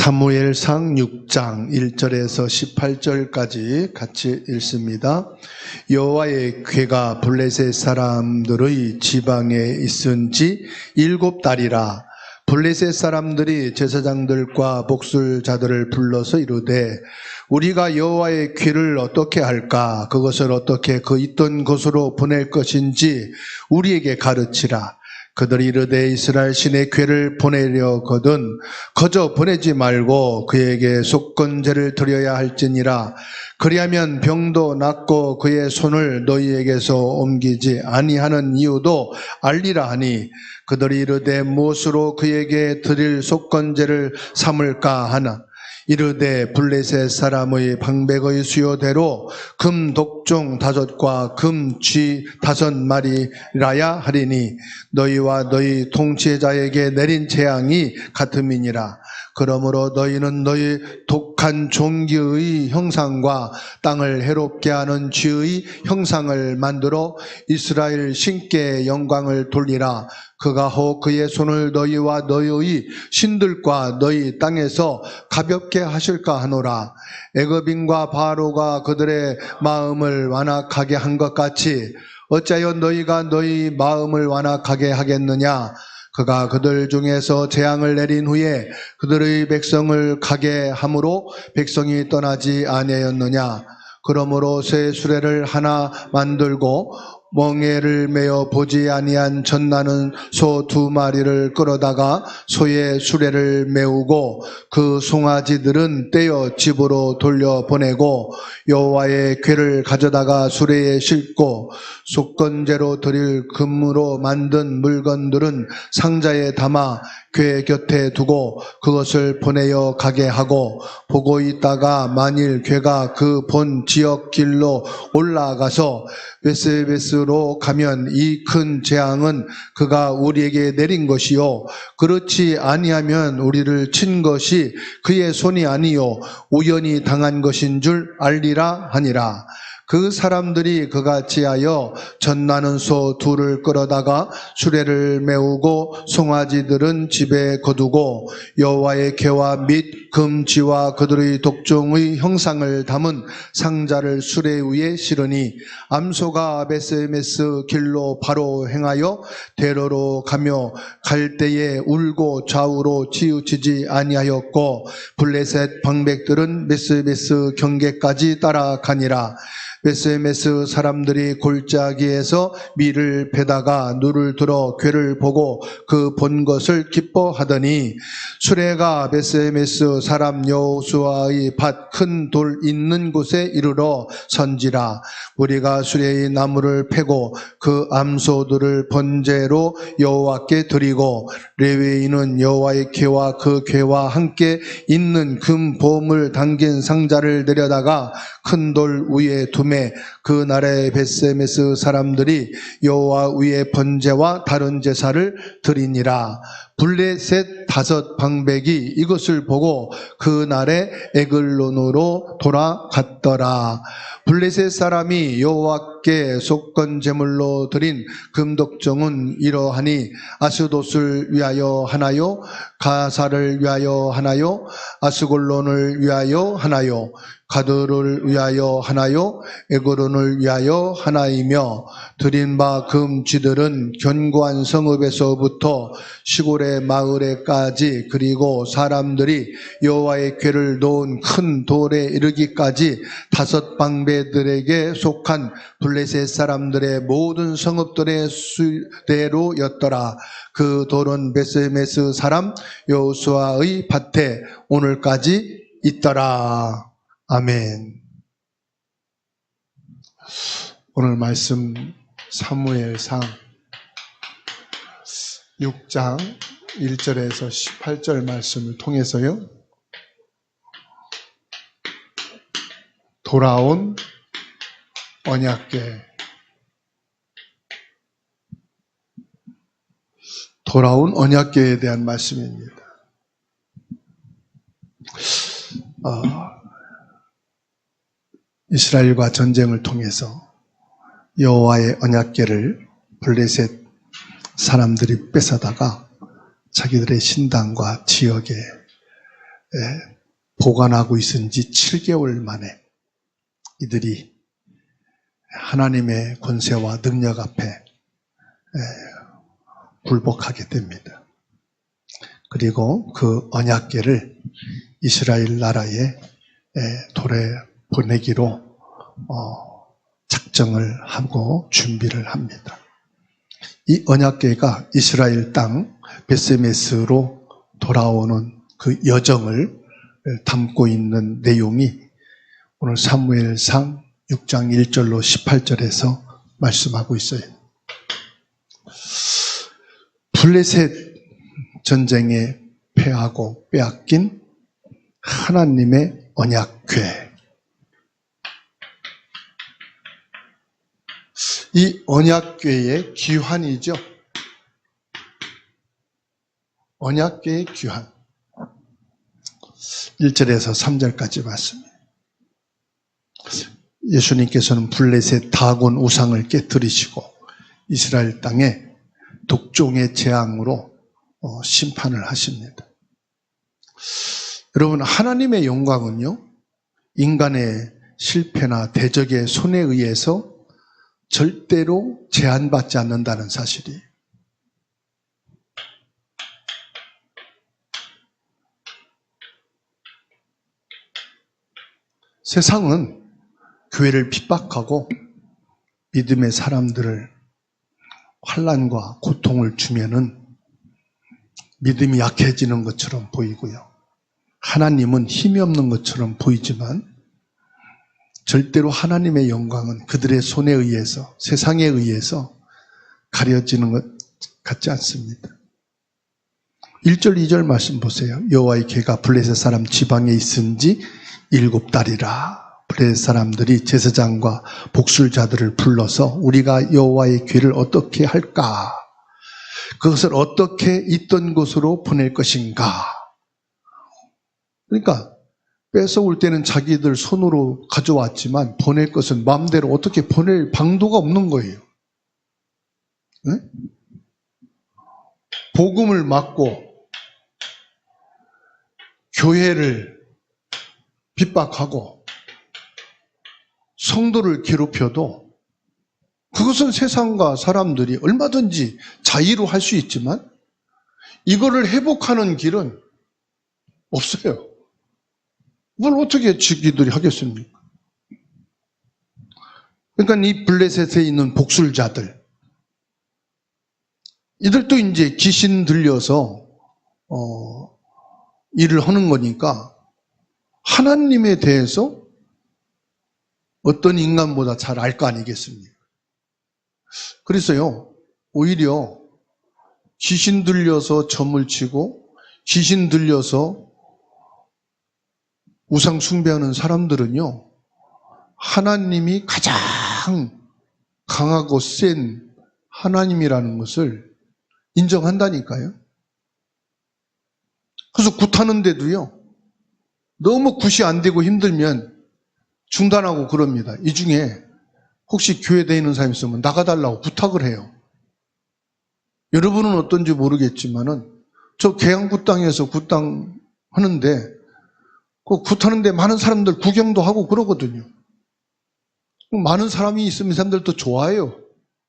사무엘상 6장 1절에서 18절까지 같이 읽습니다. 여호와의 궤가 블레셋 사람들의 지방에 있은 지 7달이라. 블레셋 사람들이 제사장들과 목술자들을 불러서 이르되 우리가 여호와의 궤를 어떻게 할까? 그것을 어떻게 그 있던 곳으로 보낼 것인지 우리에게 가르치라. 그들이 이르되 이스라엘 신의 궤를 보내려거든 거저 보내지 말고 그에게 속건제를 드려야 할지니라. 그리하면 병도 낫고 그의 손을 너희에게서 옮기지 아니하는 이유도 알리라 하니, 그들이 이르되 무엇으로 그에게 드릴 속건제를 삼을까 하나. 이르되 블레셋 사람의 방백의 수요대로 금 독종 5과 금 쥐 5마리라야 하리니 너희와 너희 통치자에게 내린 재앙이 같음이니라. 그러므로 너희는 너희 독한 종기의 형상과 땅을 해롭게 하는 쥐의 형상을 만들어 이스라엘 신께 영광을 돌리라. 그가 혹 그의 손을 너희와 너희의 신들과 너희 땅에서 가볍게 하실까 하노라. 애굽인과 바로가 그들의 마음을 완악하게 한 것 같이 어찌하여 너희가 너희 마음을 완악하게 하겠느냐. 그가 그들 중에서 재앙을 내린 후에 그들의 백성을 가게 함으로 백성이 떠나지 아니하였느냐. 그러므로 새 수레를 하나 만들고 멍에를 메어 보지 아니한 젖나는 소 2마리를 끌어다가 소의 수레를 메우고 그 송아지들은 떼어 집으로 돌려보내고 여호와의 궤를 가져다가 수레에 싣고 속건제로 드릴 금으로 만든 물건들은 상자에 담아 궤 곁에 두고 그것을 보내어 가게 하고, 보고 있다가 만일 궤가 그 본 지역 길로 올라가서 베스베스로 가면 이 큰 재앙은 그가 우리에게 내린 것이요 그렇지 아니하면 우리를 친 것이 그의 손이 아니요 우연히 당한 것인 줄 알리라 하니라. 그 사람들이 그같이 하여 젖나는 소 2를 끌어다가 수레를 메우고 송아지들은 집에 거두고 여호와의 궤와 및 금지와 그들의 독종의 형상을 담은 상자를 수레 위에 실으니, 암소가 베스메스 길로 바로 행하여 대로로 가며 갈 때에 울고 좌우로 치우치지 아니하였고, 블레셋 방백들은 베스메스 경계까지 따라가니라. 베스메스 사람들이 골짜기에서 밀을 베다가 누를 들어 궤를 보고 그 본 것을 기뻐하더니, 수레가 베스메스 사람 여호수아의 밭 큰 돌 있는 곳에 이르러 선지라. 우리가 수레의 나무를 패고 그 암소들을 번제로 여호와께 드리고 레위인은 여호와의 궤와 그 궤와 함께 있는 금 보물 담긴 상자를 내려다가 큰 돌 위에 두매, 그날에 베스메스 사람들이 여호와 위에 번제와 다른 제사를 드리니라. 블레셋 5 방백이 이것을 보고 그날에 에글론으로 돌아갔더라. 블레셋 사람이 여호와께 속건 제물로 드린 금독종은 이러하니, 아스돗을 위하여 하나요? 가사를 위하여 하나요? 아스골론을 위하여 하나요? 가드를 위하여 하나요? 에그론을 위하여 하나이며, 드린 바 금쥐들은 견고한 성읍에서부터 시골의 마을에까지, 그리고 사람들이 여호와의 궤를 놓은 큰 돌에 이르기까지 5 방배들에게 속한 블레셋 사람들의 모든 성읍들의 수대로였더라. 그 돌은 베스메스 사람 여호수아의 밭에 오늘까지 있더라. 아멘. 오늘 말씀 사무엘상 6장 1절에서 18절 말씀을 통해서요, 돌아온 언약궤, 돌아온 언약궤에 대한 말씀입니다. 이스라엘과 전쟁을 통해서 여호와의 언약궤를 블레셋 사람들이 뺏어다가 자기들의 신당과 지역에 보관하고 있은 지 7개월 만에 이들이 하나님의 권세와 능력 앞에 굴복하게 됩니다. 그리고 그 언약궤를 이스라엘 나라에 보내기로 작정을 하고 준비를 합니다. 이 언약궤가 이스라엘 땅 베스메스로 돌아오는 그 여정을 담고 있는 내용이 오늘 사무엘상 6장 1절로 18절에서 말씀하고 있어요. 블레셋 전쟁에 패하고 빼앗긴 하나님의 언약궤. 이 언약궤의 귀환이죠. 언약궤의 귀환. 1절에서 3절까지 말씀입니다. 예수님께서는 블레셋 다곤 우상을 깨뜨리시고 이스라엘 땅에 독종의 재앙으로 심판을 하십니다. 여러분, 하나님의 영광은요, 인간의 실패나 대적의 손에 의해서 절대로 제한받지 않는다는 사실이에요. 세상은 교회를 핍박하고 믿음의 사람들을 환난과 고통을 주면은 믿음이 약해지는 것처럼 보이고요. 하나님은 힘이 없는 것처럼 보이지만 절대로 하나님의 영광은 그들의 손에 의해서, 세상에 의해서 가려지는 것 같지 않습니다. 1절, 2절 말씀 보세요. 여호와의 궤가 블레셋 사람 지방에 있은 지 7달이라. 블레셋 사람들이 제사장과 복술자들을 불러서 우리가 여호와의 궤를 어떻게 할까? 그것을 어떻게 있던 곳으로 보낼 것인가? 그러니까 뺏어올 때는 자기들 손으로 가져왔지만 보낼 것은 마음대로 어떻게 보낼 방도가 없는 거예요. 네? 복음을 막고 교회를 핍박하고 성도를 괴롭혀도 그것은 세상과 사람들이 얼마든지 자의로 할 수 있지만 이거를 회복하는 길은 없어요. 그걸 어떻게 지기들이 하겠습니까? 그러니까 이 블레셋에 있는 복술자들, 이들도 이제 귀신 들려서 일을 하는 거니까 하나님에 대해서 어떤 인간보다 잘 알 거 아니겠습니까? 그래서요, 오히려 귀신 들려서 점을 치고 귀신 들려서 우상 숭배하는 사람들은요, 하나님이 가장 강하고 센 하나님이라는 것을 인정한다니까요. 그래서 굿하는데도요, 너무 굿이 안 되고 힘들면 중단하고 그럽니다. 이 중에 혹시 교회 다니는 사람 있으면 나가달라고 부탁을 해요. 여러분은 어떤지 모르겠지만은 저 계양굿당에서 굿당 하는데 그 굿하는데 많은 사람들 구경도 하고 그러거든요. 많은 사람이 있으면 이 사람들도 좋아해요.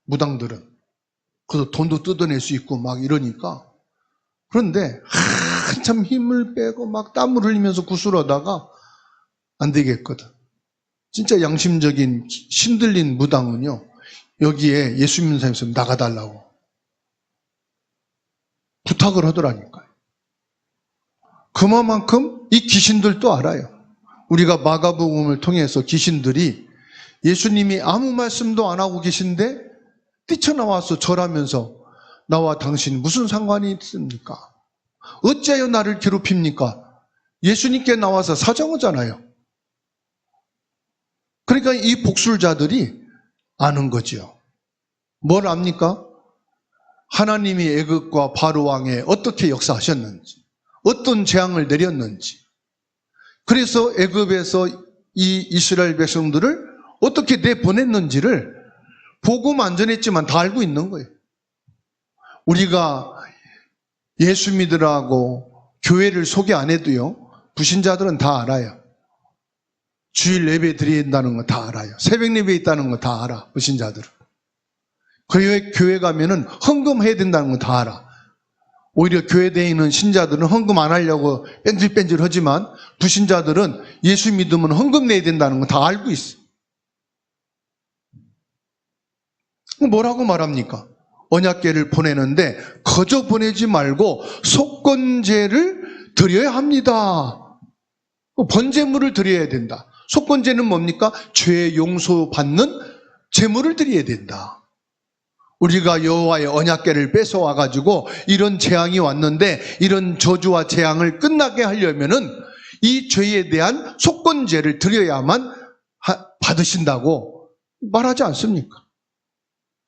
무당들은. 그래서 돈도 뜯어낼 수 있고 막 이러니까. 그런데 한참 힘을 빼고 막 땀을 흘리면서 구슬하다가 안 되겠거든. 진짜 양심적인 신들린 무당은요, 여기에 예수 믿는 사람이 있으면 나가달라고 부탁을 하더라니까요. 그만큼 이 귀신들도 알아요. 우리가 마가복음을 통해서 귀신들이 예수님이 아무 말씀도 안 하고 계신데 뛰쳐나와서 절하면서 나와 당신 무슨 상관이 있습니까? 어찌하여 나를 괴롭힙니까? 예수님께 나와서 사정하잖아요. 그러니까 이 복술자들이 아는 거죠. 뭘 압니까? 하나님이 애굽과 바로 왕에 어떻게 역사하셨는지, 어떤 재앙을 내렸는지, 그래서 애굽에서 이 이스라엘 백성들을 어떻게 내보냈는지를 복음 안 전했지만 다 알고 있는 거예요. 우리가 예수 믿으라고 교회를 소개 안 해도요, 불신자들은 다 알아요. 주일 예배 드린다는 거 다 알아요. 새벽 예배 있다는 거 다 알아. 불신자들은. 교회 가면은 헌금해야 된다는 거 다 알아. 오히려 교회에 있는 신자들은 헌금 안 하려고 뺀질뺀질 하지만 불신자들은 예수 믿으면 헌금 내야 된다는 거 다 알고 있어. 뭐라고 말합니까? 언약궤를 보내는데 거저 보내지 말고 속건제를 드려야 합니다. 번제물을 드려야 된다. 속건제는 뭡니까? 죄 용서받는 제물을 드려야 된다. 우리가 여호와의 언약궤를 뺏어와 가지고 이런 재앙이 왔는데 이런 저주와 재앙을 끝나게 하려면은 이 죄에 대한 속건제를 드려야만 받으신다고 말하지 않습니까?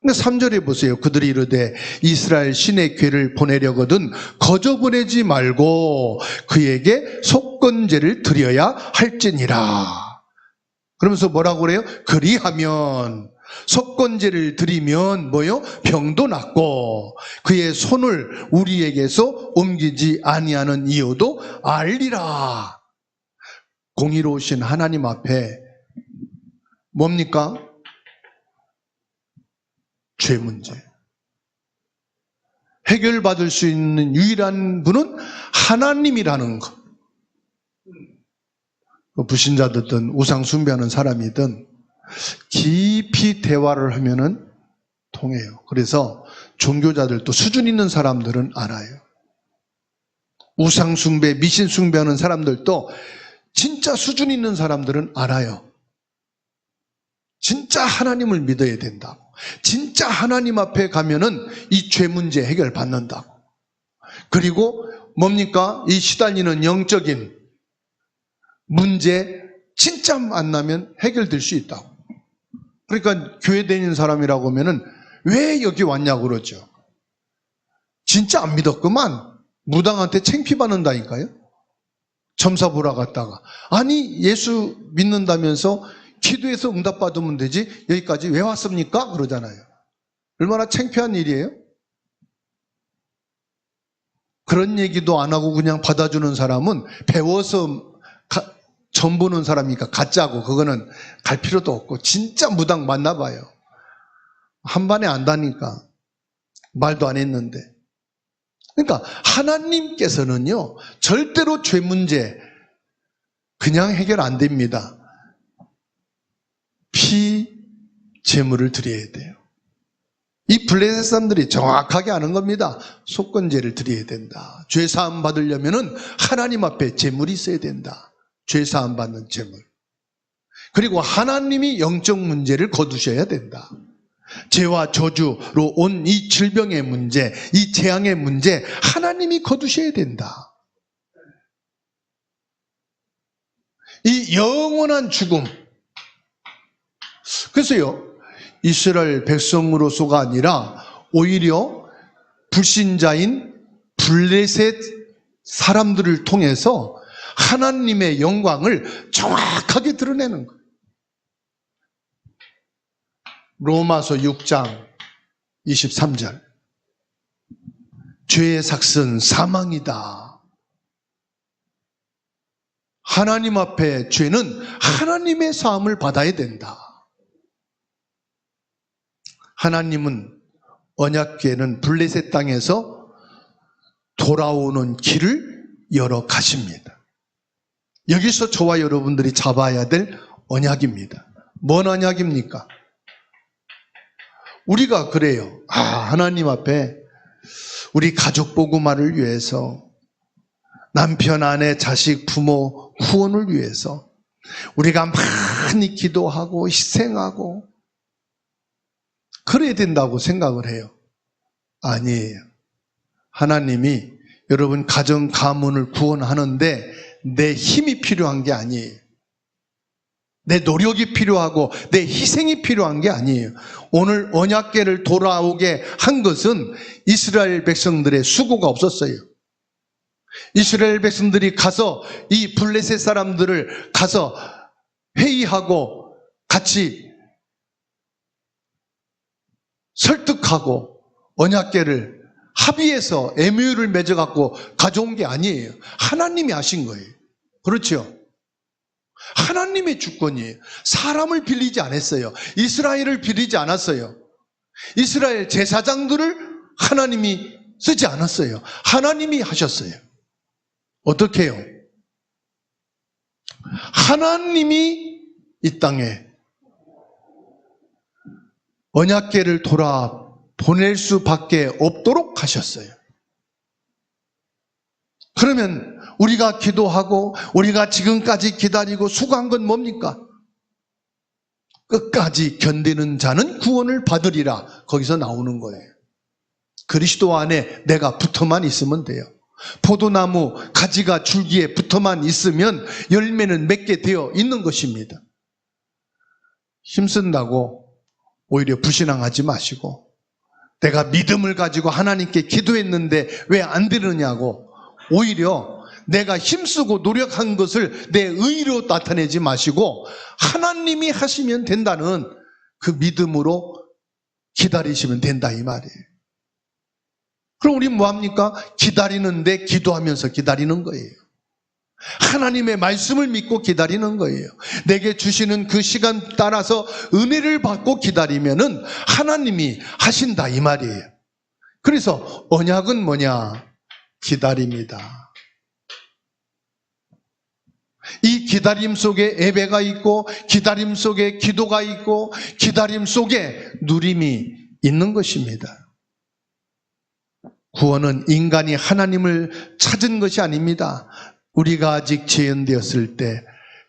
근데 3절에 보세요. 그들이 이르되 이스라엘 신의 궤를 보내려거든 거저 보내지 말고 그에게 속건제를 드려야 할지니라. 그러면서 뭐라고 그래요? 그리하면 속건제를 드리면 뭐요? 병도 낫고 그의 손을 우리에게서 옮기지 아니하는 이유도 알리라. 공의로우신 하나님 앞에 뭡니까? 죄 문제. 해결받을 수 있는 유일한 분은 하나님이라는 것. 불신자든 우상 숭배하는 사람이든 깊이 대화를 하면은 통해요. 그래서 종교자들도 수준 있는 사람들은 알아요. 우상 숭배, 미신 숭배하는 사람들도 진짜 수준 있는 사람들은 알아요. 진짜 하나님을 믿어야 된다고. 진짜 하나님 앞에 가면은 이 죄 문제 해결받는다고. 그리고 뭡니까? 이 시달리는 영적인 문제 진짜 만나면 해결될 수 있다고. 그러니까 교회 다니는 사람이라고 하면은 왜 여기 왔냐고 그러죠. 진짜 안 믿었구만. 무당한테 창피받는다니까요. 점사 보러 갔다가 아니 예수 믿는다면서 기도해서 응답받으면 되지 여기까지 왜 왔습니까? 그러잖아요. 얼마나 창피한 일이에요? 그런 얘기도 안 하고 그냥 받아주는 사람은 배워서 점 보는 사람이니까 가짜고 그거는 갈 필요도 없고 진짜 무당 만나봐요. 한 반에 안다니까 말도 안 했는데. 그러니까 하나님께서는요 절대로 죄 문제 그냥 해결 안 됩니다. 피 제물을 드려야 돼요. 이 블레셋 사람들이 정확하게 아는 겁니다. 속건제를 드려야 된다. 죄사함 받으려면은 하나님 앞에 제물이 있어야 된다. 죄사함 받는 제물. 그리고 하나님이 영적 문제를 거두셔야 된다. 죄와 저주로 온 이 질병의 문제, 이 재앙의 문제 하나님이 거두셔야 된다. 이 영원한 죽음. 그래서요 이스라엘 백성으로서가 아니라 오히려 불신자인 블레셋 사람들을 통해서 하나님의 영광을 정확하게 드러내는 거예요. 로마서 6장 23절. 죄의 삭은 사망이다. 하나님 앞에 죄는 하나님의 사함을 받아야 된다. 하나님은 언약궤는 블레셋 땅에서 돌아오는 길을 열어 가십니다. 여기서 저와 여러분들이 잡아야 될 언약입니다. 뭔 언약입니까? 우리가 그래요. 하나님 앞에 우리 가족 보고마를 위해서 남편, 아내, 자식, 부모 후원을 위해서 우리가 많이 기도하고 희생하고 그래야 된다고 생각을 해요. 아니에요. 하나님이 여러분 가정 가문을 구원하는데 내 힘이 필요한 게 아니에요. 내 노력이 필요하고 내 희생이 필요한 게 아니에요. 오늘 언약궤를 돌아오게 한 것은 이스라엘 백성들의 수고가 없었어요. 이스라엘 백성들이 가서 이 블레셋 사람들을 가서 회의하고 같이 설득하고 언약궤를 합의해서 MOU를 맺어갖고 가져온 게 아니에요. 하나님이 하신 거예요. 그렇죠? 하나님의 주권이에요. 사람을 빌리지 않았어요. 이스라엘을 빌리지 않았어요. 이스라엘 제사장들을 하나님이 쓰지 않았어요. 하나님이 하셨어요. 어떻게 해요? 하나님이 이 땅에 언약궤를 돌아 보낼 수밖에 없도록 하셨어요. 그러면 우리가 기도하고 우리가 지금까지 기다리고 수고한 건 뭡니까? 끝까지 견디는 자는 구원을 받으리라. 거기서 나오는 거예요. 그리스도 안에 내가 붙어만 있으면 돼요. 포도나무 가지가 줄기에 붙어만 있으면 열매는 맺게 되어 있는 것입니다. 힘쓴다고 오히려 불신앙하지 마시고, 내가 믿음을 가지고 하나님께 기도했는데 왜 안 되느냐고 오히려 내가 힘쓰고 노력한 것을 내 의로 나타내지 마시고 하나님이 하시면 된다는 그 믿음으로 기다리시면 된다 이 말이에요. 그럼 우리 뭐합니까? 기다리는데 기도하면서 기다리는 거예요. 하나님의 말씀을 믿고 기다리는 거예요. 내게 주시는 그 시간 따라서 은혜를 받고 기다리면은 하나님이 하신다 이 말이에요. 그래서 언약은 뭐냐? 기다립니다. 이 기다림 속에 예배가 있고 기다림 속에 기도가 있고 기다림 속에 누림이 있는 것입니다. 구원은 인간이 하나님을 찾은 것이 아닙니다. 우리가 아직 재현되었을 때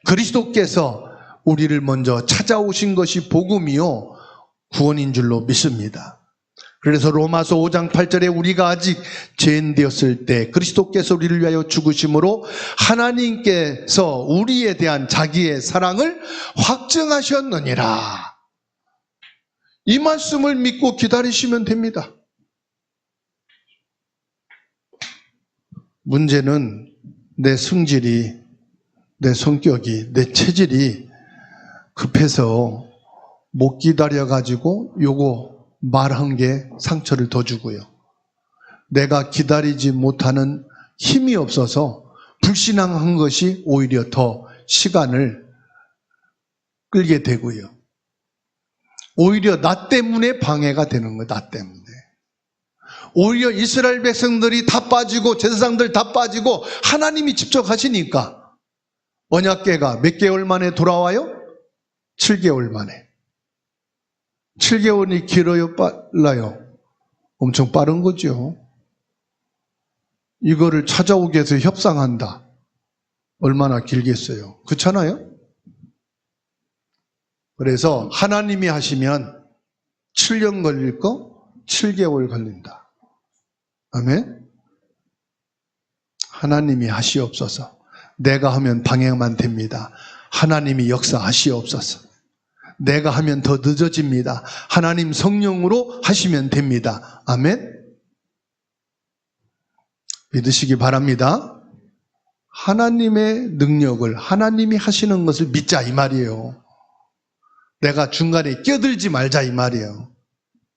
그리스도께서 우리를 먼저 찾아오신 것이 복음이요 구원인 줄로 믿습니다. 그래서 로마서 5장 8절에 우리가 아직 죄인되었을 때 그리스도께서 우리를 위하여 죽으심으로 하나님께서 우리에 대한 자기의 사랑을 확증하셨느니라. 이 말씀을 믿고 기다리시면 됩니다. 문제는 내 성질이, 내 성격이, 내 체질이 급해서 못 기다려가지고 요거 말한 게 상처를 더 주고요. 내가 기다리지 못하는 힘이 없어서 불신앙한 것이 오히려 더 시간을 끌게 되고요. 오히려 나 때문에 방해가 되는 거예요. 나 때문에. 오히려 이스라엘 백성들이 다 빠지고 제사장들 다 빠지고 하나님이 직접 하시니까 언약궤가 몇 개월 만에 돌아와요? 7개월 만에. 7개월이 길어요? 빨라요? 엄청 빠른 거죠. 이거를 찾아오기 위해서 협상한다. 얼마나 길겠어요? 그렇잖아요? 그래서 하나님이 하시면 7년 걸릴 거 7개월 걸린다. 아멘? 하나님이 하시옵소서. 내가 하면 방해만 됩니다. 하나님이 역사하시옵소서. 내가 하면 더 늦어집니다. 하나님 성령으로 하시면 됩니다. 아멘? 믿으시기 바랍니다. 하나님의 능력을, 하나님이 하시는 것을 믿자 이 말이에요. 내가 중간에 껴들지 말자 이 말이에요.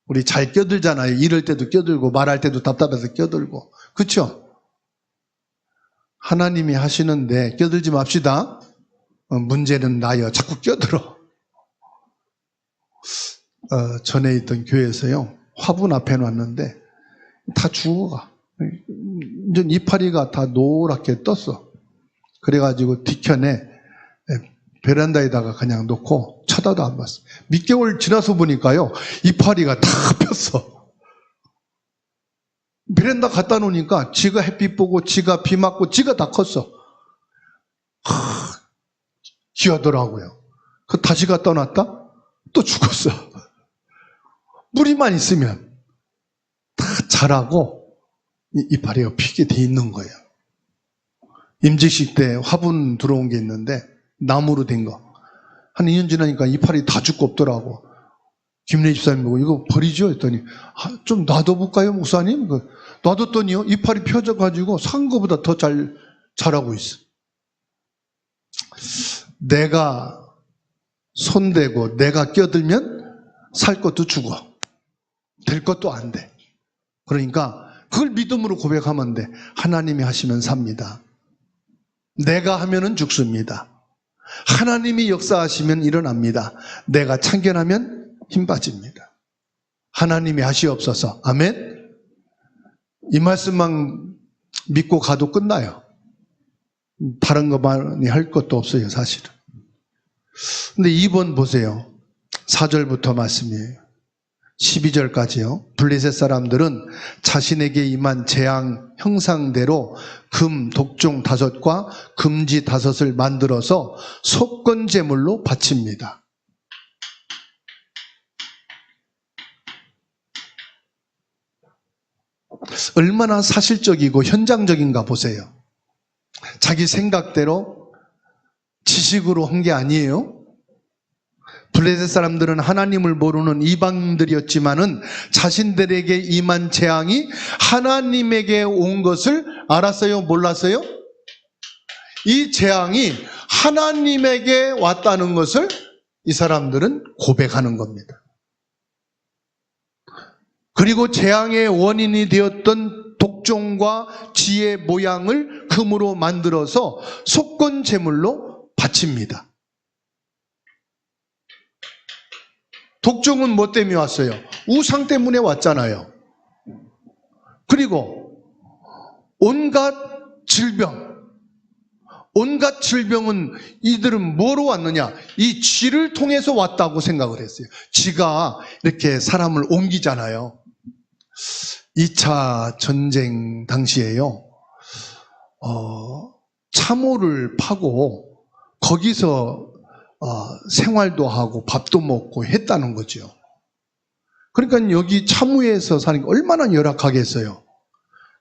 우리 잘 껴들잖아요. 이럴 때도 껴들고 말할 때도 답답해서 껴들고. 그렇죠? 하나님이 하시는데 껴들지 맙시다. 문제는 나요. 자꾸 껴들어. 전에 있던 교회에서요. 화분 앞에 놨는데 다 죽어가. 이제 이파리가 다 노랗게 떴어. 그래가지고 뒤편에 베란다에다가 그냥 놓고 쳐다도 안 봤어. 몇 개월 지나서 보니까요. 이파리가 다 폈어. 베란다 갖다 놓으니까 지가 햇빛 보고 지가 비 맞고 지가 다 컸어. 귀하더라고요. 그 다시 갖다 놨다? 또 죽었어. 뿌리만 있으면 다 자라고 이파리가 피게 돼 있는 거예요. 임직식 때 화분 들어온 게 있는데 나무로 된 거. 한 2년 지나니까 이파리 다 죽고 없더라고. 김래 집사님 보고 이거 버리죠? 했더니 좀 놔둬볼까요 목사님? 놔뒀더니요 이파리 펴져가지고 산 거보다 더 잘 자라고 있어. 내가 손대고 내가 껴들면 살 것도 죽어. 될 것도 안 돼. 그러니까 그걸 믿음으로 고백하면 돼. 하나님이 하시면 삽니다. 내가 하면은 죽습니다. 하나님이 역사하시면 일어납니다. 내가 참견하면 힘 빠집니다. 하나님이 하시옵소서. 아멘. 이 말씀만 믿고 가도 끝나요. 다른 거 많이 할 것도 없어요, 사실은. 근데 2번 보세요. 4절부터 말씀이에요. 12절까지요. 블레셋 사람들은 자신에게 임한 재앙 형상대로 금 독종 5과 금지 5을 만들어서 속건제물로 바칩니다. 얼마나 사실적이고 현장적인가 보세요. 자기 생각대로 지식으로 한 게 아니에요. 블레셋 사람들은 하나님을 모르는 이방인들이었지만은 자신들에게 임한 재앙이 하나님에게 온 것을 알았어요? 몰랐어요? 이 재앙이 하나님에게 왔다는 것을 이 사람들은 고백하는 겁니다. 그리고 재앙의 원인이 되었던 독종과 쥐의 모양을 금으로 만들어서 속건 제물로 바칩니다. 독종은 뭐 때문에 왔어요? 우상 때문에 왔잖아요. 그리고 온갖 질병은 이들은 뭐로 왔느냐? 이 쥐를 통해서 왔다고 생각을 했어요. 쥐가 이렇게 사람을 옮기잖아요. 2차 전쟁 당시에요. 참호를 파고 거기서 생활도 하고 밥도 먹고 했다는 거죠. 그러니까 여기 참호에서 사는 게 얼마나 열악하겠어요.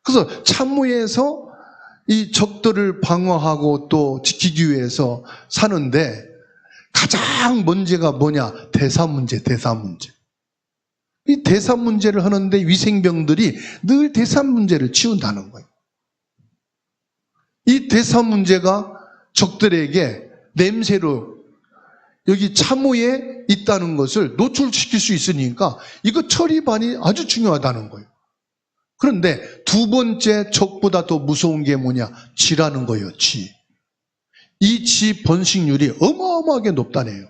그래서 참호에서 이 적들을 방어하고 또 지키기 위해서 사는데 가장 문제가 뭐냐? 대사 문제. 이 대사 문제를 하는데 위생병들이 늘 대사 문제를 치운다는 거예요. 이 대사 문제가 적들에게 냄새로 여기 참호에 있다는 것을 노출시킬 수 있으니까 이거 처리반이 아주 중요하다는 거예요. 그런데 2번째 적보다 더 무서운 게 뭐냐? 쥐라는 거예요. 쥐. 이 쥐 번식률이 어마어마하게 높다네요.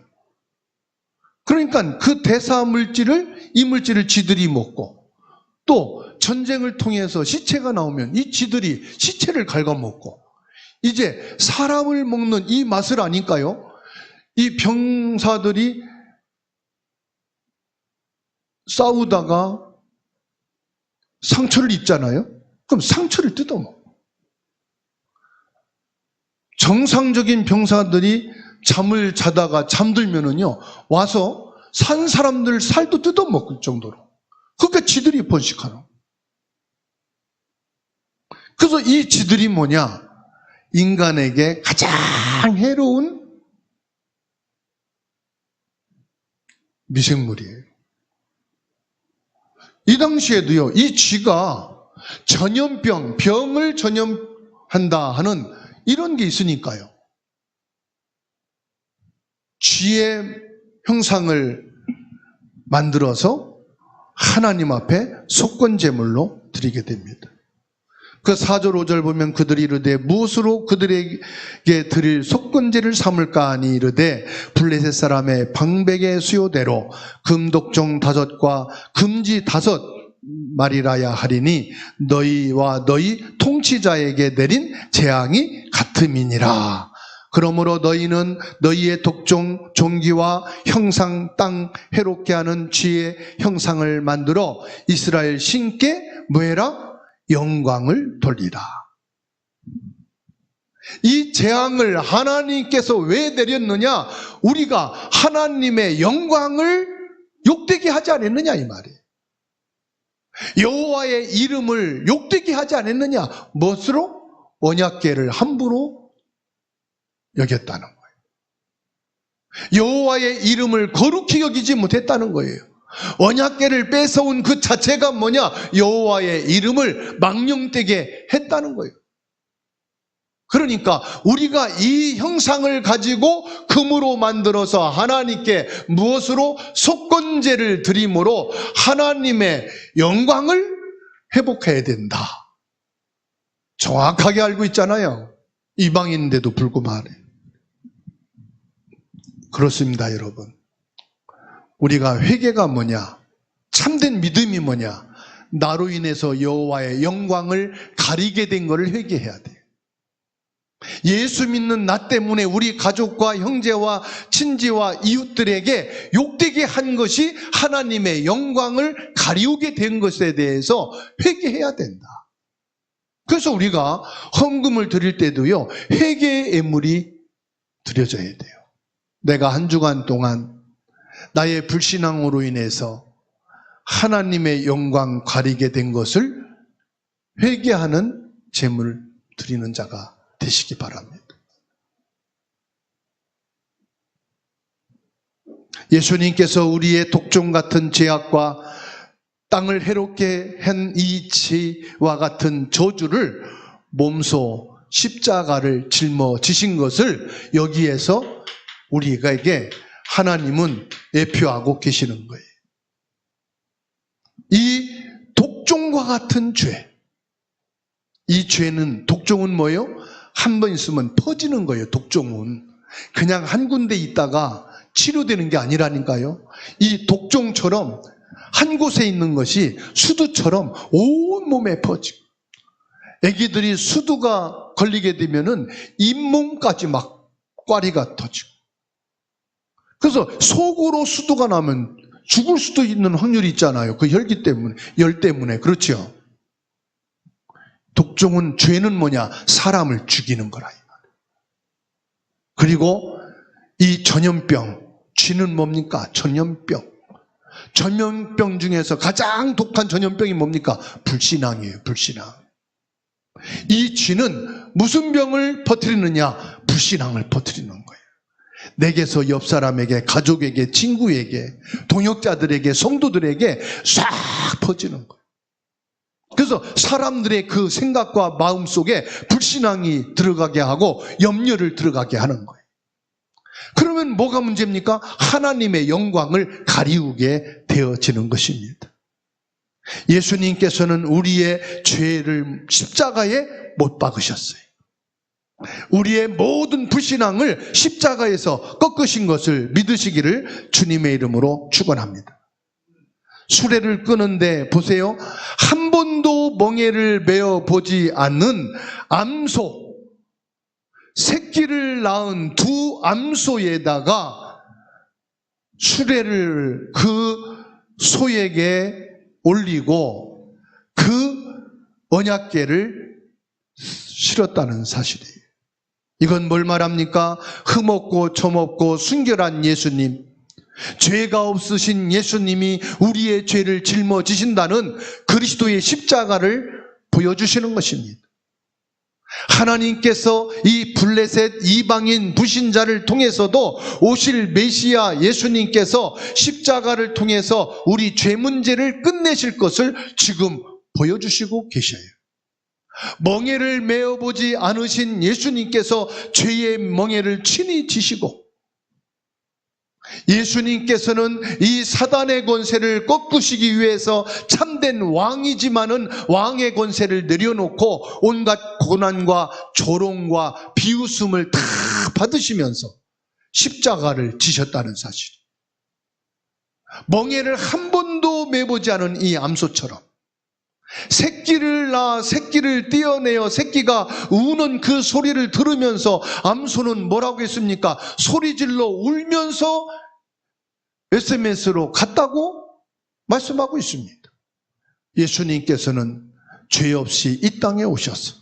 그러니까 그 대사 물질을 이 물질을 쥐들이 먹고 또 전쟁을 통해서 시체가 나오면 이 쥐들이 시체를 갉아먹고 이제 사람을 먹는 이 맛을 아니까요? 이 병사들이 싸우다가 상처를 입잖아요? 그럼 상처를 뜯어먹어. 정상적인 병사들이 잠을 자다가 잠들면은요, 와서 산 사람들 살도 뜯어먹을 정도로. 그러니까 쥐들이 번식하는. 그래서 이 쥐들이 뭐냐? 인간에게 가장 해로운 미생물이에요. 이 당시에도요, 이 쥐가 병을 전염한다 하는 이런 게 있으니까요. 쥐의 형상을 만들어서 하나님 앞에 속건제물로 드리게 됩니다. 그 4절 5절 보면 그들이 이르되 무엇으로 그들에게 드릴 속건제를 삼을까 하니 이르되 블레셋 사람의 방백의 수요대로 금독종 5과 금지 5마리라야 하리니 너희와 너희 통치자에게 내린 재앙이 같음이니라. 그러므로 너희는 너희의 독종 종기와 형상 땅 해롭게 하는 쥐의 형상을 만들어 이스라엘 신께 뭐해라? 영광을 돌리라. 이 재앙을 하나님께서 왜 내렸느냐? 우리가 하나님의 영광을 욕되게 하지 않았느냐 이 말이에요. 여호와의 이름을 욕되게 하지 않았느냐? 무엇으로? 언약궤를 함부로 여겼다는 거예요. 여호와의 이름을 거룩히 여기지 못했다는 거예요. 언약궤를 뺏어온 그 자체가 뭐냐? 여호와의 이름을 망령되게 했다는 거예요. 그러니까 우리가 이 형상을 가지고 금으로 만들어서 하나님께 무엇으로? 속건제를 드림으로 하나님의 영광을 회복해야 된다. 정확하게 알고 있잖아요. 이방인인데도 불구하고 말해. 그렇습니다, 여러분. 우리가 회개가 뭐냐? 참된 믿음이 뭐냐? 나로 인해서 여호와의 영광을 가리게 된 것을 회개해야 돼요. 예수 믿는 나 때문에 우리 가족과 형제와 친지와 이웃들에게 욕되게 한 것이 하나님의 영광을 가리우게 된 것에 대해서 회개해야 된다. 그래서 우리가 헌금을 드릴 때도요, 회개의 예물이 드려져야 돼요. 내가 한 주간 동안 나의 불신앙으로 인해서 하나님의 영광 가리게 된 것을 회개하는 제물을 드리는 자가 되시기 바랍니다. 예수님께서 우리의 독종 같은 죄악과 땅을 해롭게 한 이 죄와 같은 저주를 몸소 십자가를 짊어지신 것을 여기에서 우리에게 하나님은 예표하고 계시는 거예요. 이 독종과 같은 죄, 이 죄는, 독종은 뭐예요? 한 번 있으면 퍼지는 거예요. 독종은 그냥 한 군데 있다가 치료되는 게 아니라니까요. 이 독종처럼 한 곳에 있는 것이 수두처럼 온 몸에 퍼지고, 애기들이 수두가 걸리게 되면은 잇몸까지 막 꽈리가 터지고, 그래서 속으로 수두가 나면 죽을 수도 있는 확률이 있잖아요. 그 혈기 때문에, 열 때문에. 그렇죠? 독종은, 죄는 뭐냐? 사람을 죽이는 거라. 그리고 이 전염병, 쥐는 뭡니까? 전염병. 전염병 중에서 가장 독한 전염병이 뭡니까? 불신앙이에요. 불신앙. 이 쥐는 무슨 병을 퍼뜨리느냐? 불신앙을 퍼뜨리는 거예요. 내게서 옆 사람에게, 가족에게, 친구에게, 동역자들에게, 성도들에게 싹 퍼지는 거예요. 그래서 사람들의 그 생각과 마음 속에 불신앙이 들어가게 하고 염려를 들어가게 하는 거예요. 그러면 뭐가 문제입니까? 하나님의 영광을 가리우게 되어지는 것입니다. 예수님께서는 우리의 죄를 십자가에 못 박으셨어요. 우리의 모든 불신앙을 십자가에서 꺾으신 것을 믿으시기를 주님의 이름으로 축원합니다. 수레를 끄는데 보세요. 한 번도 멍에를 메어 보지 않는 암소, 새끼를 낳은 두 암소에다가 수레를 그 소에게 올리고 그 언약궤를 실었다는 사실이에요. 이건 뭘 말합니까? 흠없고 점없고 순결한 예수님, 죄가 없으신 예수님이 우리의 죄를 짊어지신다는 그리스도의 십자가를 보여주시는 것입니다. 하나님께서 이 블레셋 이방인 불신자를 통해서도 오실 메시아 예수님께서 십자가를 통해서 우리 죄 문제를 끝내실 것을 지금 보여주시고 계셔요. 멍에를 메어보지 않으신 예수님께서 죄의 멍에를 친히 지시고, 예수님께서는 이 사단의 권세를 꺾으시기 위해서 참된 왕이지만은 왕의 권세를 내려놓고 온갖 고난과 조롱과 비웃음을 다 받으시면서 십자가를 지셨다는 사실. 멍에를 한 번도 메보지 않은 이 암소처럼 새끼를 낳아 새끼를 떼어내어 새끼가 우는 그 소리를 들으면서 암소는 뭐라고 했습니까? 소리질러 울면서 SMS로 갔다고 말씀하고 있습니다. 예수님께서는 죄 없이 이 땅에 오셔서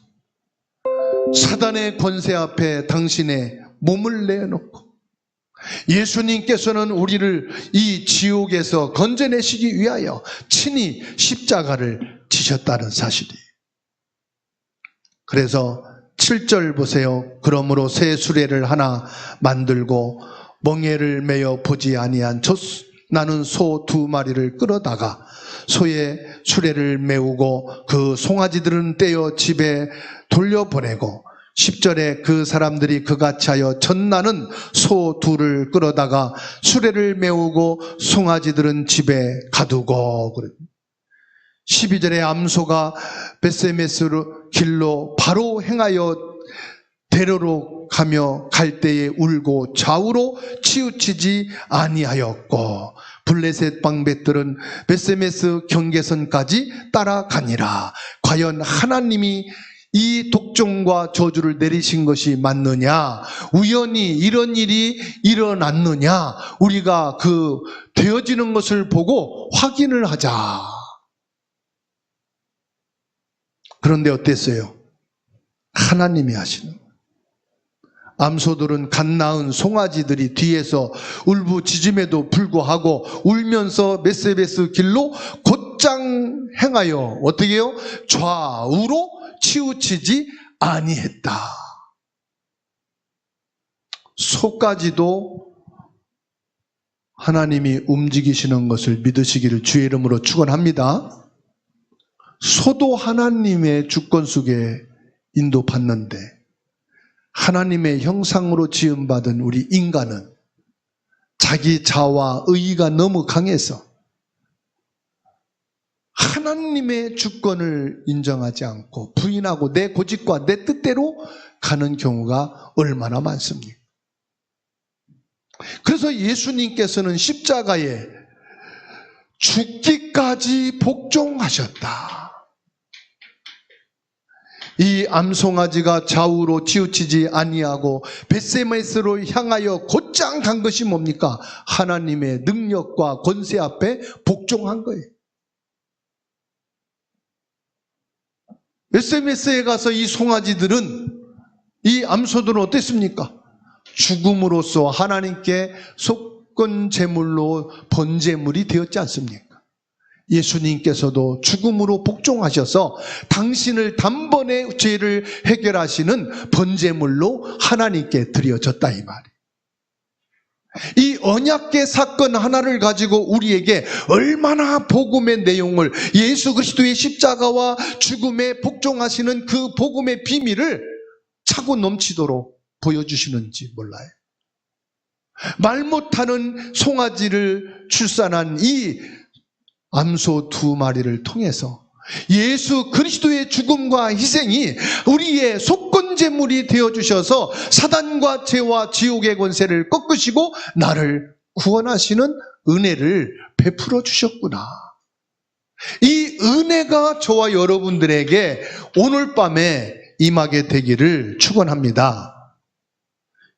사단의 권세 앞에 당신의 몸을 내어놓고, 예수님께서는 우리를 이 지옥에서 건져내시기 위하여 친히 십자가를 지셨다는 사실이에요. 그래서 7절 보세요. 그러므로 새 수레를 하나 만들고 멍에를 메어 보지 아니한 나는 소 2마리를 끌어다가 소의 수레를 메우고 그 송아지들은 떼어 집에 돌려보내고, 10절에 그 사람들이 그같이 하여 전나는 소 2를 끌어다가 수레를 메우고 송아지들은 집에 가두고. 12절에 암소가 베세메스 길로 바로 행하여 대로로 가며 갈 때에 울고 좌우로 치우치지 아니하였고 블레셋 방백들은 베세메스 경계선까지 따라가니라. 과연 하나님이 이 독종과 저주를 내리신 것이 맞느냐? 우연히 이런 일이 일어났느냐? 우리가 그 되어지는 것을 보고 확인을 하자. 그런데 어땠어요? 하나님이 하시는 거예요. 암소들은 갓 낳은 송아지들이 뒤에서 울부짖음에도 불구하고 울면서 메세베스 길로 곧장 행하여 어떻게 해요? 좌우로 치우치지 아니했다. 소까지도 하나님이 움직이시는 것을 믿으시기를 주의 이름으로 축원합니다. 소도 하나님의 주권 속에 인도받는데 하나님의 형상으로 지음받은 우리 인간은 자기 자와 의의가 너무 강해서 하나님의 주권을 인정하지 않고 부인하고 내 고집과 내 뜻대로 가는 경우가 얼마나 많습니까? 그래서 예수님께서는 십자가에 죽기까지 복종하셨다. 이 암송아지가 좌우로 치우치지 아니하고 벳세메스로 향하여 곧장 간 것이 뭡니까? 하나님의 능력과 권세 앞에 복종한 거예요. 벳세메스에 가서 이 송아지들은, 이 암소들은 어땠습니까? 죽음으로써 하나님께 속건 제물로 번제물이 되었지 않습니까? 예수님께서도 죽음으로 복종하셔서 당신을 단번에 죄를 해결하시는 번제물로 하나님께 드려졌다 이 말이에요. 이 언약계 사건 하나를 가지고 우리에게 얼마나 복음의 내용을, 예수 그리스도의 십자가와 죽음에 복종하시는 그 복음의 비밀을 차고 넘치도록 보여주시는지 몰라요. 말 못하는 송아지를 출산한 이 암소 2마리를 통해서 예수 그리스도의 죽음과 희생이 우리의 속건제물이 되어주셔서 사단과 죄와 지옥의 권세를 꺾으시고 나를 구원하시는 은혜를 베풀어 주셨구나. 이 은혜가 저와 여러분들에게 오늘 밤에 임하게 되기를 축원합니다.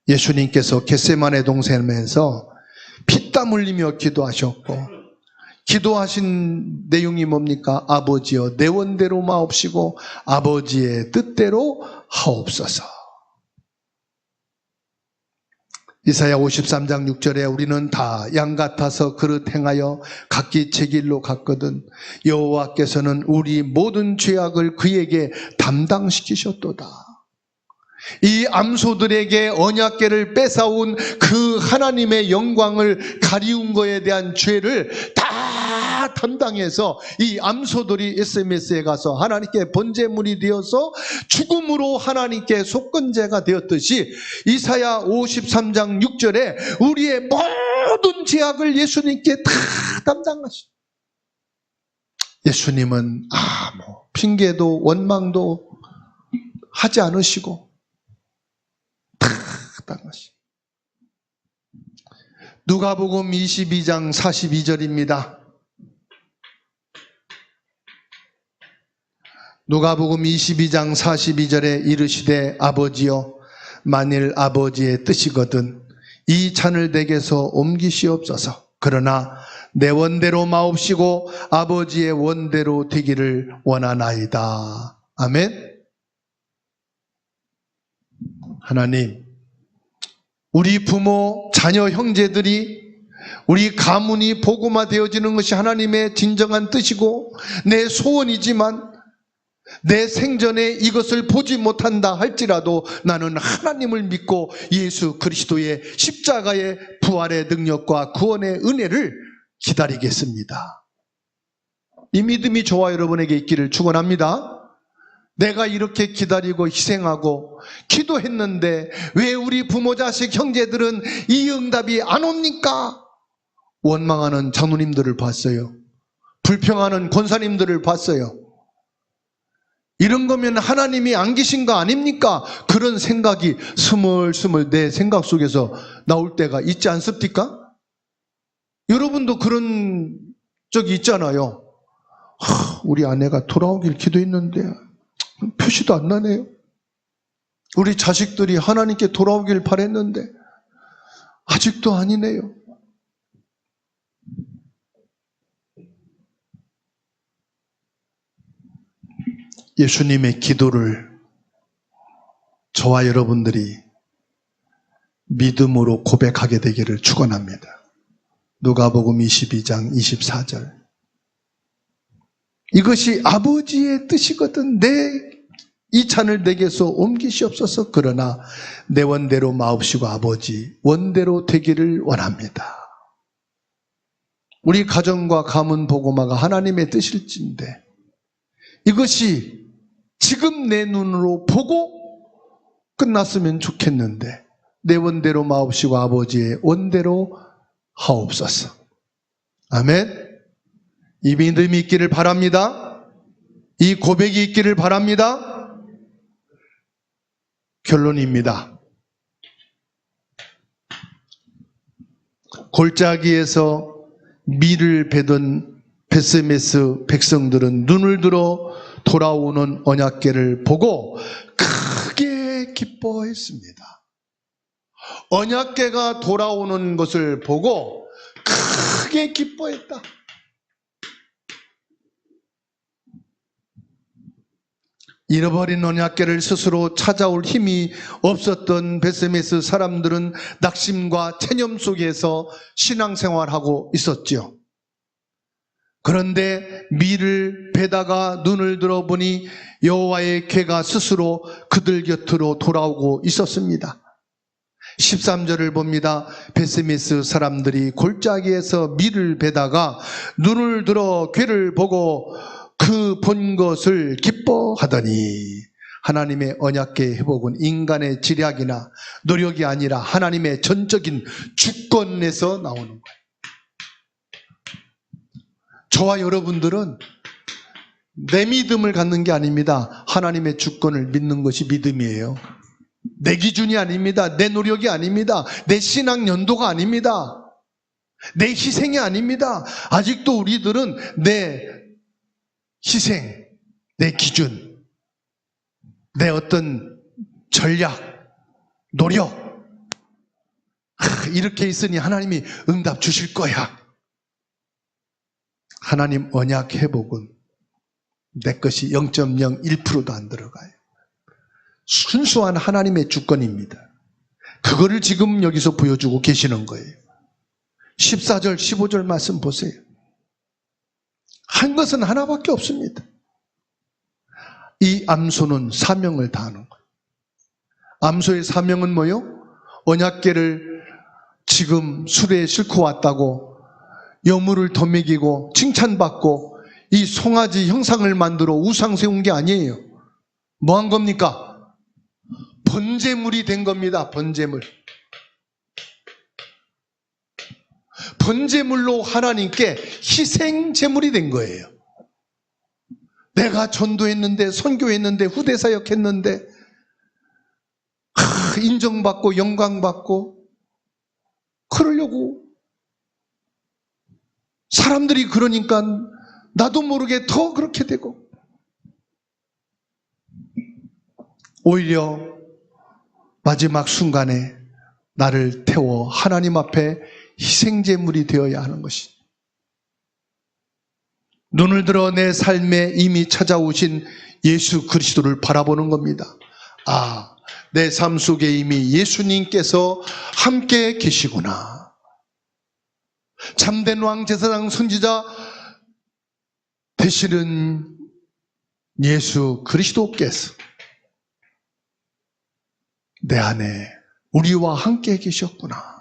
예수님께서 겟세마네 동산에서 피땀 흘리며 기도하셨고, 기도하신 내용이 뭡니까? 아버지여 내 원대로 마옵시고 아버지의 뜻대로 하옵소서. 이사야 53장 6절에 우리는 다 양 같아서 그릇 행하여 각기 제 길로 갔거든 여호와께서는 우리 모든 죄악을 그에게 담당시키셨도다. 이 암소들에게 언약궤를 뺏어온 그 하나님의 영광을 가리운 것에 대한 죄를 다 담당해서 이 암소들이 SMS에 가서 하나님께 번제물이 되어서 죽음으로 하나님께 속건제가 되었듯이 이사야 53장 6절에 우리의 모든 죄악을 예수님께 다 담당하시죠. 예수님은 핑계도 원망도 하지 않으시고 누가복음 22장 42절입니다. 누가복음 22장 42절에 이르시되 아버지여 만일 아버지의 뜻이거든 이 잔을 내게서 옮기시옵소서. 그러나 내 원대로 마옵시고 아버지의 원대로 되기를 원하나이다. 아멘. 하나님, 우리 부모, 자녀, 형제들이, 우리 가문이 복음화되어지는 것이 하나님의 진정한 뜻이고 내 소원이지만 내 생전에 이것을 보지 못한다 할지라도 나는 하나님을 믿고 예수 그리스도의 십자가의 부활의 능력과 구원의 은혜를 기다리겠습니다. 이 믿음이 저와 여러분에게 있기를 축원합니다. 내가 이렇게 기다리고 희생하고 기도했는데 왜 우리 부모, 자식, 형제들은 이 응답이 안 옵니까? 원망하는 장로님들을 봤어요. 불평하는 권사님들을 봤어요. 이런 거면 하나님이 안 계신 거 아닙니까? 그런 생각이 스물스물 내 생각 속에서 나올 때가 있지 않습니까? 여러분도 그런 적이 있잖아요. 우리 아내가 돌아오길 기도했는데 표시도 안 나네요. 우리 자식들이 하나님께 돌아오길 바랬는데 아직도 아니네요. 예수님의 기도를 저와 여러분들이 믿음으로 고백하게 되기를 축원합니다. 누가복음 22장 24절. 이것이 아버지의 뜻이거든. 이 잔을 내게서 옮기시옵소서. 그러나 내 원대로 마옵시고 아버지 원대로 되기를 원합니다. 우리 가정과 가문 복음화가 하나님의 뜻일진데 이것이 지금 내 눈으로 보고 끝났으면 좋겠는데 내 원대로 마옵시고 아버지의 원대로 하옵소서. 아멘. 이 믿음이 있기를 바랍니다. 이 고백이 있기를 바랍니다. 결론입니다. 골짜기에서 밀을 베던 베스메스 백성들은 눈을 들어 돌아오는 언약궤를 보고 크게 기뻐했습니다. 언약궤가 돌아오는 것을 보고 크게 기뻐했다. 잃어버린 언약궤를 스스로 찾아올 힘이 없었던 베스메스 사람들은 낙심과 체념 속에서 신앙생활하고 있었지요. 그런데 밀을 베다가 눈을 들어보니 여호와의 궤가 스스로 그들 곁으로 돌아오고 있었습니다. 13절을 봅니다. 베스메스 사람들이 골짜기에서 밀을 베다가 눈을 들어 궤를 보고 그 본 것을 기뻐하더니 하나님의 언약궤의 회복은 인간의 지략이나 노력이 아니라 하나님의 전적인 주권에서 나오는 거예요. 저와 여러분들은 내 믿음을 갖는 게 아닙니다. 하나님의 주권을 믿는 것이 믿음이에요. 내 기준이 아닙니다. 내 노력이 아닙니다. 내 신앙 연도가 아닙니다. 내 희생이 아닙니다. 아직도 우리들은 내 희생, 내 기준, 내 어떤 전략, 노력 이렇게 있으니 하나님이 응답 주실 거야. 하나님 언약 회복은 내 것이 0.01%도 안 들어가요. 순수한 하나님의 주권입니다. 그거를 지금 여기서 보여주고 계시는 거예요. 14절, 15절 말씀 보세요. 한 것은 하나밖에 없습니다. 이 암소는 사명을 다하는 거예요. 암소의 사명은 뭐요? 언약궤를 지금 수레에 싣고 왔다고 여물을 더 먹이고 칭찬받고 이 송아지 형상을 만들어 우상 세운 게 아니에요. 뭐 한 겁니까? 번제물이 된 겁니다. 번제물. 번제물로 하나님께 희생제물이 된 거예요. 내가 전도했는데 선교했는데 후대사역했는데 인정받고 영광받고 그러려고 사람들이 그러니까 나도 모르게 더 그렇게 되고 오히려 마지막 순간에 나를 태워 하나님 앞에 희생제물이 되어야 하는 것이 눈을 들어 내 삶에 이미 찾아오신 예수 그리스도를 바라보는 겁니다. 아, 내 삶 속에 이미 예수님께서 함께 계시구나. 참된 왕 제사장 선지자 되시는 예수 그리스도께서 내 안에 우리와 함께 계셨구나.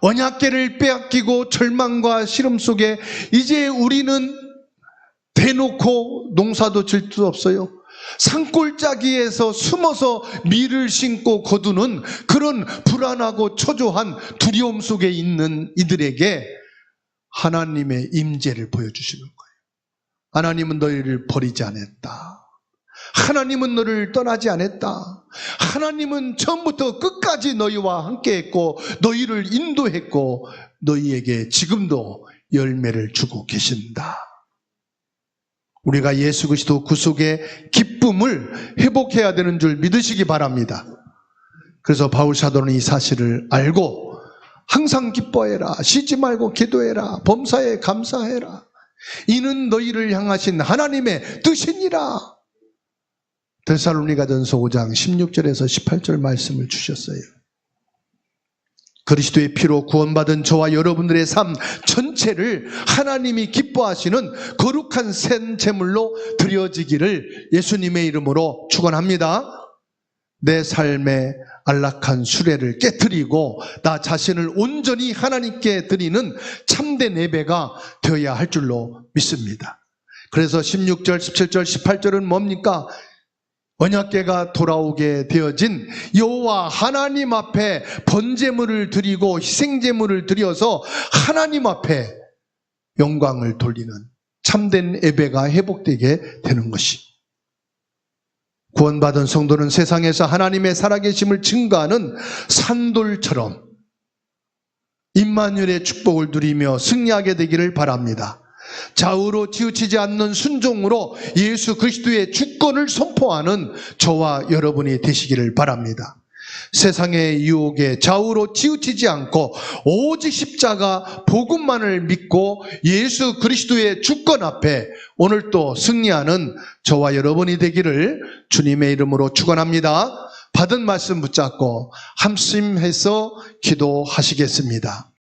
언약궤를 빼앗기고 절망과 시름 속에 이제 우리는 대놓고 농사도 질 수 없어요. 산골짜기에서 숨어서 밀을 심고 거두는 그런 불안하고 초조한 두려움 속에 있는 이들에게 하나님의 임재를 보여주시는 거예요. 하나님은 너희를 버리지 않았다. 하나님은 너를 떠나지 않았다. 하나님은 처음부터 끝까지 너희와 함께했고 너희를 인도했고 너희에게 지금도 열매를 주고 계신다. 우리가 예수 그리스도 구속의 기쁨을 회복해야 되는 줄 믿으시기 바랍니다. 그래서 바울 사도는 이 사실을 알고 항상 기뻐해라, 쉬지 말고 기도해라, 범사에 감사해라, 이는 너희를 향하신 하나님의 뜻이니라. 데살로니가전서 5장 16절에서 18절 말씀을 주셨어요. 그리스도의 피로 구원받은 저와 여러분들의 삶 전체를 하나님이 기뻐하시는 거룩한 새 제물로 드려지기를 예수님의 이름으로 축원합니다. 내 삶의 안락한 수레를 깨트리고 나 자신을 온전히 하나님께 드리는 참된 예배가 되어야 할 줄로 믿습니다. 그래서 16절, 17절, 18절은 뭡니까? 언약궤가 돌아오게 되어진 여호와 하나님 앞에 번제물을 드리고 희생제물을 드려서 하나님 앞에 영광을 돌리는 참된 예배가 회복되게 되는 것이, 구원받은 성도는 세상에서 하나님의 살아계심을 증거하는 산돌처럼 임마누엘의 축복을 누리며 승리하게 되기를 바랍니다. 좌우로 치우치지 않는 순종으로 예수 그리스도의 주권을 선포하는 저와 여러분이 되시기를 바랍니다. 세상의 유혹에 좌우로 치우치지 않고 오직 십자가 복음만을 믿고 예수 그리스도의 주권 앞에 오늘도 승리하는 저와 여러분이 되기를 주님의 이름으로 축원합니다. 받은 말씀 붙잡고 함심해서 기도하시겠습니다.